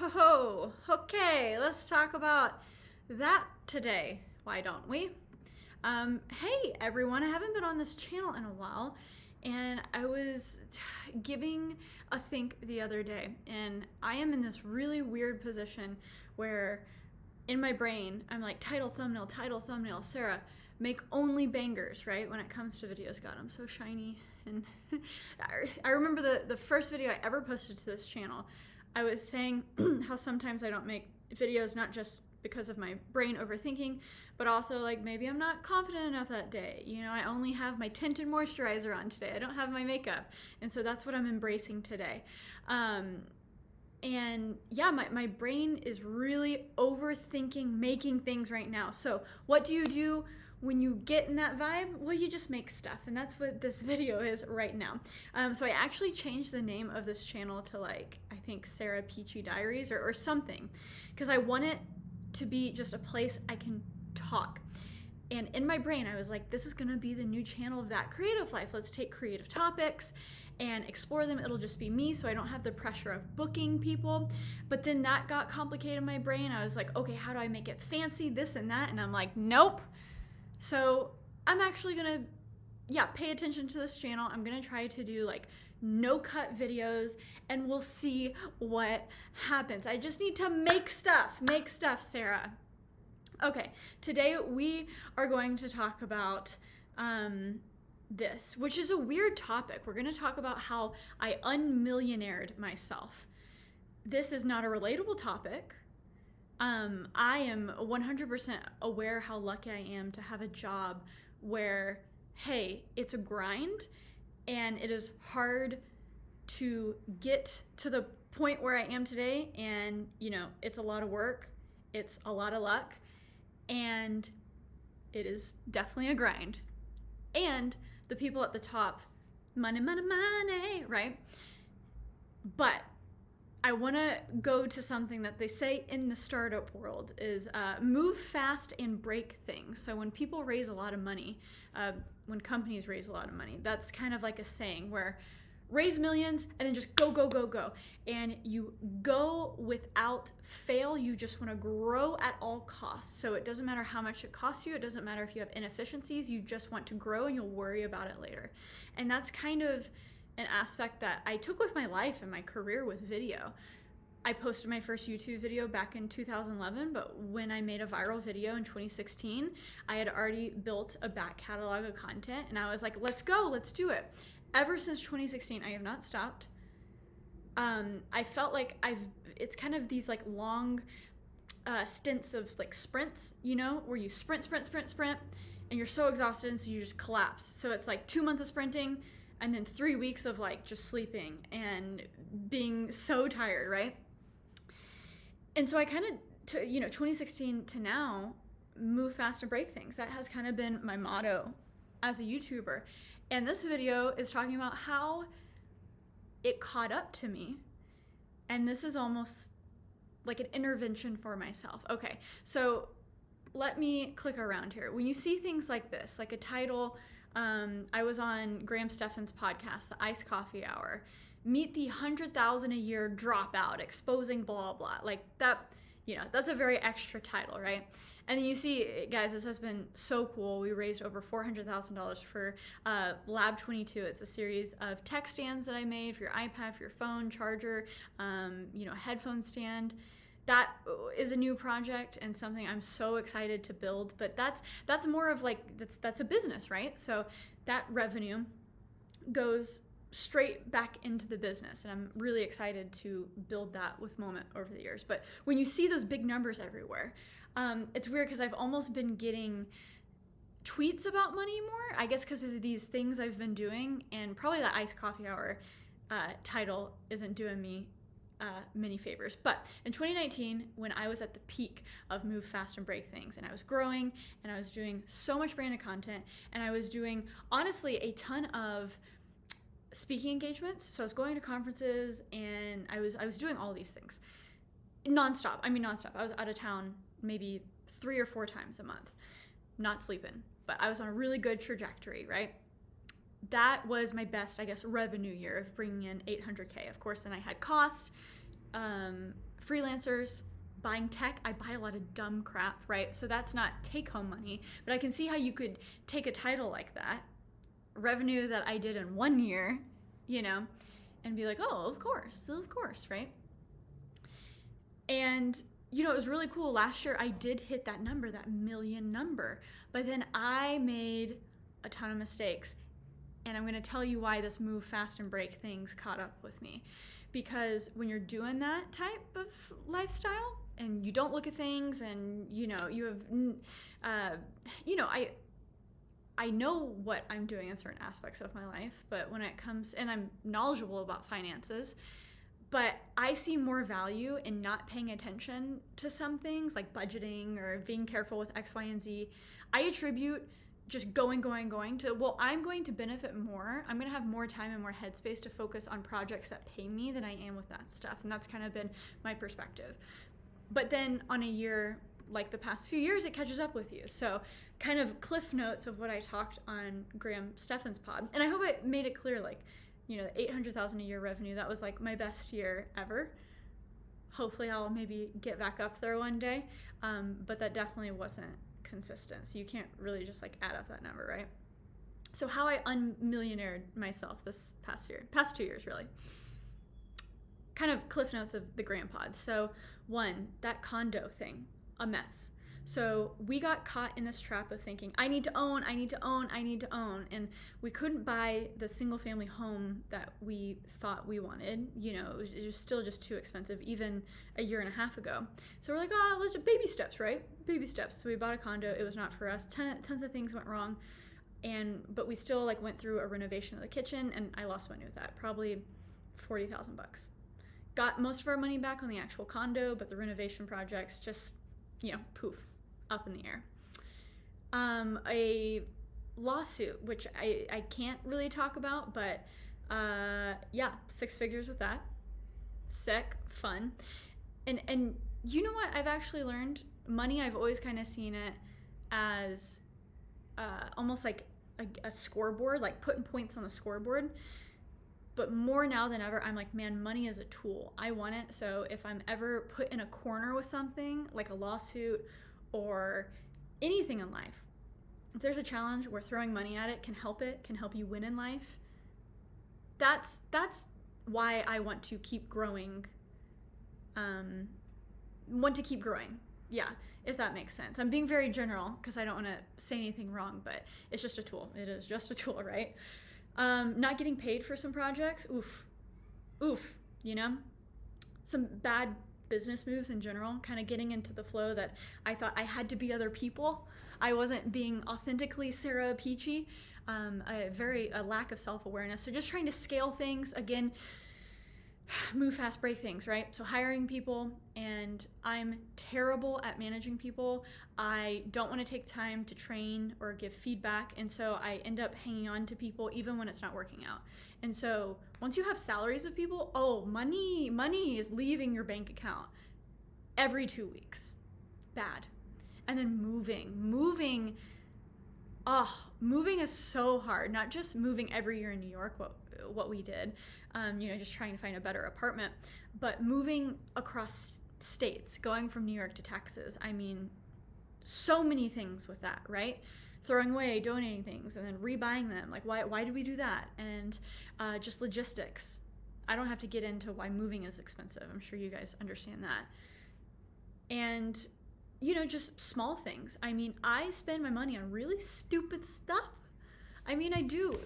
Oh, okay, let's talk about that today. Why don't we? Hey everyone, I haven't been on this channel in a while, and I was giving a think the other day, and I am in this really weird position where in my brain, I'm like, title, thumbnail, Sara, make only bangers, right? When it comes to videos. God, I'm so shiny. And I remember the first video I ever posted to this channel, I was saying how sometimes I don't make videos, not just because of my brain overthinking, but also like maybe I'm not confident enough that day. You know, I only have my tinted moisturizer on today. I don't have my makeup. And so that's what I'm embracing today. And yeah, my brain is really overthinking making things right now. So what do you do when you get in that vibe? Well, you just make stuff, and that's what this video is right now. So I actually changed the name of this channel to like, I think Sara Peachy Diaries or something, because I want it to be just a place I can talk. And in my brain, I was like, this is gonna be the new channel of That Creative Life. Let's take creative topics and explore them. It'll just be me, so I don't have the pressure of booking people. But then that got complicated in my brain. I was like, okay, how do I make it fancy, this and that? And I'm like, nope. So I'm actually gonna, pay attention to this channel. I'm gonna try to do like no cut videos, and we'll see what happens. I just need to make stuff, Sara. Okay, today we are going to talk about this, which is a weird topic. We're going to talk about how I un-millionaired myself. This is not a relatable topic. I am 100% aware how lucky I am to have a job where, hey, it's a grind and it is hard to get to the point where I am today. And, you know, it's a lot of work. It's a lot of luck. And it is definitely a grind. And the people at the top, money, right? But I want to go to something that they say in the startup world is move fast and break things. So when people raise a lot of money, when companies raise a lot of money, that's kind of like a saying where raise millions and then just go. And you go without fail. You just want to grow at all costs. So it doesn't matter how much it costs you. It doesn't matter if you have inefficiencies. You just want to grow and you'll worry about it later. And that's kind of an aspect that I took with my life and my career with video. I posted my first YouTube video back in 2011, but when I made a viral video in 2016, I had already built a back catalog of content, and I was like, let's go, let's do it. Ever since 2016, I have not stopped. I felt like it's kind of these like long stints of like sprints, you know, where you sprint, and you're so exhausted, and so you just collapse. So it's like 2 months of sprinting, and then 3 weeks of like just sleeping and being so tired, right? And so I kind of, 2016 to now, move fast and break things. That has kind of been my motto as a YouTuber. And this video is talking about how it caught up to me. And this is almost like an intervention for myself. Okay, so let me click around here. When you see things like this, like a title, I was on Graham Stephan's podcast, The Iced Coffee Hour. Meet the 100,000 a year dropout, exposing blah, blah. Like that, that's a very extra title, right? And then you see, guys, this has been so cool. We raised over $400,000 for Lab 22. It's a series of tech stands that I made for your iPad, for your phone, charger, headphone stand. That is a new project and something I'm so excited to build. But that's more of like, that's a business, right? So that revenue goes straight back into the business, and I'm really excited to build that with Moment over the years. But when you see those big numbers everywhere, it's weird because I've almost been getting tweets about money more, I guess because of these things I've been doing, and probably that Iced Coffee Hour title isn't doing me many favors. But in 2019, when I was at the peak of move fast and break things, and I was growing and I was doing so much branded content, and I was doing honestly a ton of speaking engagements. So I was going to conferences, and I was doing all these things nonstop. I was out of town maybe 3 or 4 times a month, not sleeping, but I was on a really good trajectory, right? That was my best, I guess, revenue year of bringing in $800K. Of course, then I had costs freelancers, buying tech. I buy a lot of dumb crap, right? So that's not take-home money, but I can see how you could take a title like that, revenue that I did in 1 year, and be like, oh, of course, right? And it was really cool. Last year I did hit that number, that million number, but then I made a ton of mistakes. And I'm going to tell you why this move fast and break things caught up with me. Because when you're doing that type of lifestyle and you don't look at things and, you have, I know what I'm doing in certain aspects of my life, but when it comes, and I'm knowledgeable about finances, but I see more value in not paying attention to some things like budgeting or being careful with X, Y, and Z. I attribute just going to, well, I'm going to benefit more. I'm going to have more time and more headspace to focus on projects that pay me than I am with that stuff. And that's kind of been my perspective. But then on a year like the past few years, it catches up with you. So kind of cliff notes of what I talked on Graham Stephan's pod. And I hope I made it clear, like, the $800,000 a year revenue, that was like my best year ever. Hopefully I'll maybe get back up there one day. But that definitely wasn't consistent. So you can't really just like add up that number, right? So how I un-millionaired myself this past 2 years really. Kind of cliff notes of the Graham pod. So 1, that condo thing, a mess. So we got caught in this trap of thinking, I need to own. And we couldn't buy the single family home that we thought we wanted. It was still just too expensive, even a year and a half ago. So we're like, let's just baby steps, right? Baby steps. So we bought a condo. It was not for us. Tons of things went wrong. But we still like went through a renovation of the kitchen, and I lost money with that, probably $40,000. Got most of our money back on the actual condo, but the renovation projects just, poof, up in the air. A lawsuit, which I can't really talk about, but 6 figures with that. Sick, fun. And you know what I've actually learned? Money, I've always kind of seen it as almost like a scoreboard, like putting points on the scoreboard. But more now than ever, I'm like, man, money is a tool. I want it. So if I'm ever put in a corner with something like a lawsuit or anything in life, if there's a challenge where throwing money at it can help you win in life, that's why I want to keep growing. Yeah, if that makes sense. I'm being very general because I don't want to say anything wrong, but it's just a tool. It is just a tool, right? Not getting paid for some projects, oof, some bad business moves in general, kind of getting into the flow that I thought I had to be other people. I wasn't being authentically Sara Peachy, a lack of self-awareness. So just trying to scale things, again, move fast, break things, right? So hiring people, and I'm terrible at managing people. I don't want to take time to train or give feedback, and so I end up hanging on to people even when it's not working out. And so once you have salaries of people, money is leaving your bank account every 2 weeks. Bad. And then moving is so hard. Not just moving every year in New York, what we did, just trying to find a better apartment, but moving across states, going from New York to Texas. I mean, so many things with that, right? Throwing away, donating things, and then rebuying them. Like, why did we do that? And just logistics. I don't have to get into why moving is expensive. I'm sure you guys understand that. And, just small things. I mean, I spend my money on really stupid stuff. I mean, I do.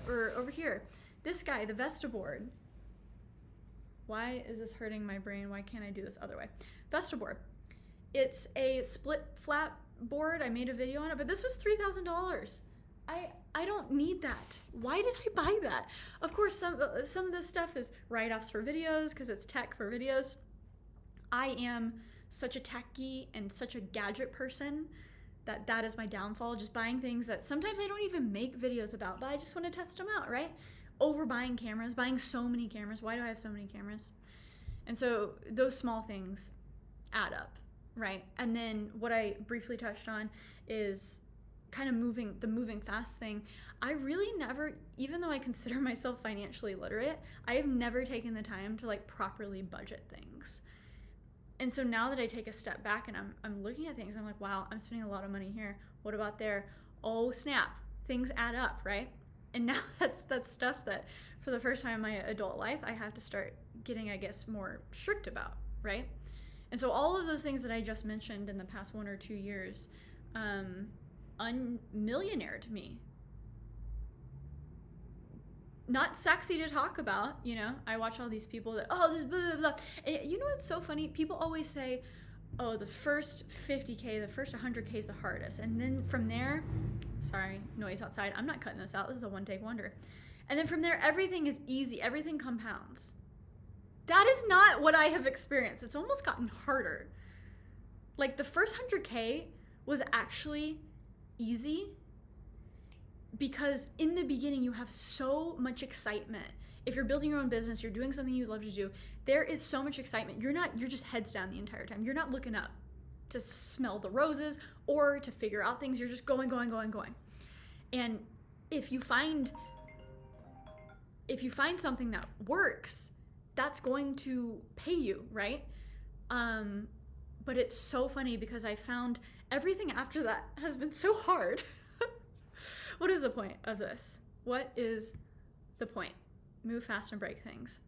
Over here, this guy, the Vestaboard. Why is this hurting my brain? Why can't I do this other way? Vestaboard. It's a split flat board. I made a video on it, but this was $3,000. I don't need that. Why did I buy that? Of course, some of this stuff is write-offs for videos because it's tech for videos. I am such a techie and such a gadget person that is my downfall, just buying things that sometimes I don't even make videos about, but I just want to test them out, right? Overbuying cameras, buying so many cameras. Why do I have so many cameras? And so those small things add up, right? And then what I briefly touched on is kind of moving fast thing. I really never, even though I consider myself financially literate, I have never taken the time to like properly budget things. And so now that I take a step back and I'm looking at things, I'm like, wow, I'm spending a lot of money here. What about there? Oh snap, things add up, right? And now that's stuff that for the first time in my adult life, I have to start getting, I guess, more strict about, right? And so all of those things that I just mentioned in the past 1 or 2 years, un-millionaired me. Not sexy to talk about, you know. I watch all these people that, oh, this blah, blah, blah. You know what's so funny? People always say, oh, the first 50K, the first 100K is the hardest. And then from there, sorry, noise outside. I'm not cutting this out. This is a one-take wonder. And then from there, everything is easy. Everything compounds. That is not what I have experienced. It's almost gotten harder. Like the first 100K was actually easy because in the beginning you have so much excitement. If you're building your own business, you're doing something you love to do, there is so much excitement. You're just heads down the entire time. You're not looking up to smell the roses or to figure out things. You're just going. And if you find something that works, that's going to pay you, right? But it's so funny because I found everything after that has been so hard. What is the point of this? What is the point? Move fast and break things.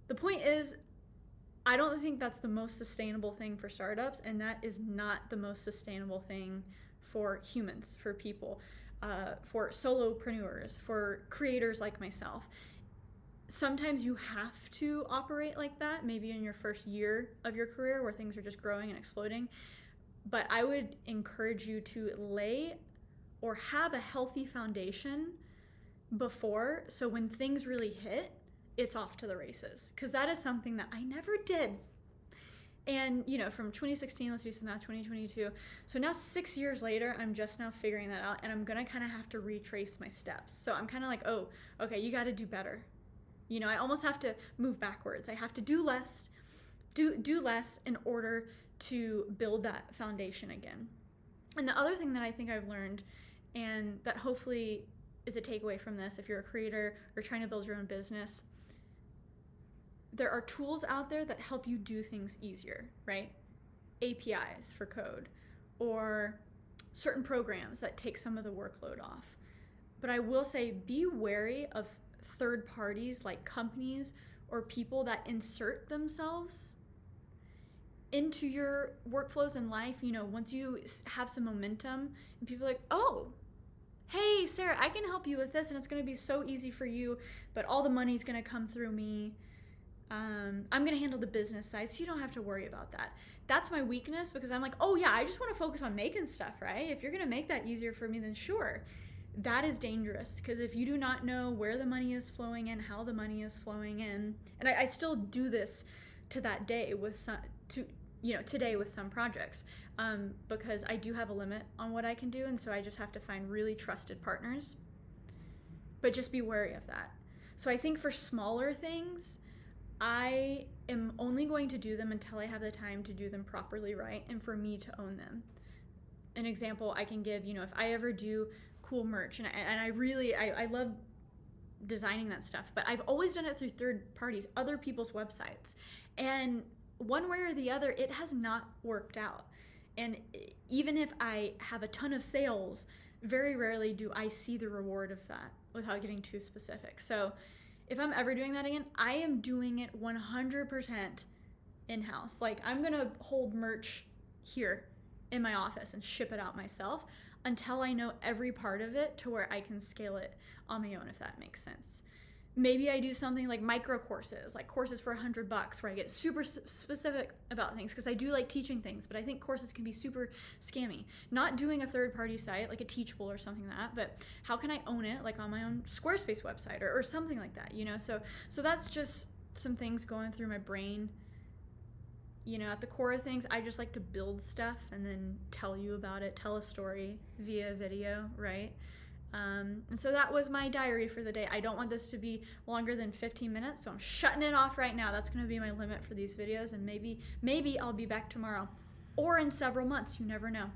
The point is, I don't think that's the most sustainable thing for startups, and that is not the most sustainable thing for humans, for people, for solopreneurs, for creators like myself. Sometimes you have to operate like that, maybe in your first year of your career where things are just growing and exploding. But I would encourage you to lay or have a healthy foundation before, so when things really hit, it's off to the races. Because that is something that I never did. And, you know, from 2016, let's do some math, 2022. So now 6 years later, I'm just now figuring that out, and I'm going to kind of have to retrace my steps. So I'm kind of like, oh, okay, you got to do better. You know, I almost have to move backwards. I have to do less in order to build that foundation again. And the other thing that I think I've learned, and that hopefully is a takeaway from this, if you're a creator or trying to build your own business, there are tools out there that help you do things easier, right? APIs for code, or certain programs that take some of the workload off. But I will say, be wary of third parties like companies or people that insert themselves into your workflows in life. You know, once you have some momentum and people are like, oh, hey, Sarah, I can help you with this and it's going to be so easy for you, but all the money's going to come through me. I'm going to handle the business side, so you don't have to worry about that. That's my weakness, because I'm like, oh yeah, I just want to focus on making stuff, right? If you're going to make that easier for me, then sure. That is dangerous, because if you do not know where the money is flowing in, how the money is flowing in, and I still do this to that day with some, today with some projects, because I do have a limit on what I can do, and so I just have to find really trusted partners. But just be wary of that. So I think for smaller things, I am only going to do them until I have the time to do them properly right, and for me to own them. An example I can give, if I ever do cool merch, and I love designing that stuff, but I've always done it through third parties, other people's websites, and one way or the other, it has not worked out. And even if I have a ton of sales, very rarely do I see the reward of that, without getting too specific. So if I'm ever doing that again, I am doing it 100% in-house. Like, I'm gonna hold merch here in my office and ship it out myself until I know every part of it to where I can scale it on my own, if that makes sense. Maybe I do something like micro courses, like courses for $100, where I get super specific about things, because I do like teaching things, but I think courses can be super scammy. Not doing a third-party site like a Teachable or something like that, but how can I own it, like on my own Squarespace website or something like that, So that's just some things going through my brain. At the core of things, I just like to build stuff and then tell you about it, tell a story via video, right? And so that was my diary for the day. I don't want this to be longer than 15 minutes, so I'm shutting it off right now. That's going to be my limit for these videos, and maybe I'll be back tomorrow or in several months. You never know.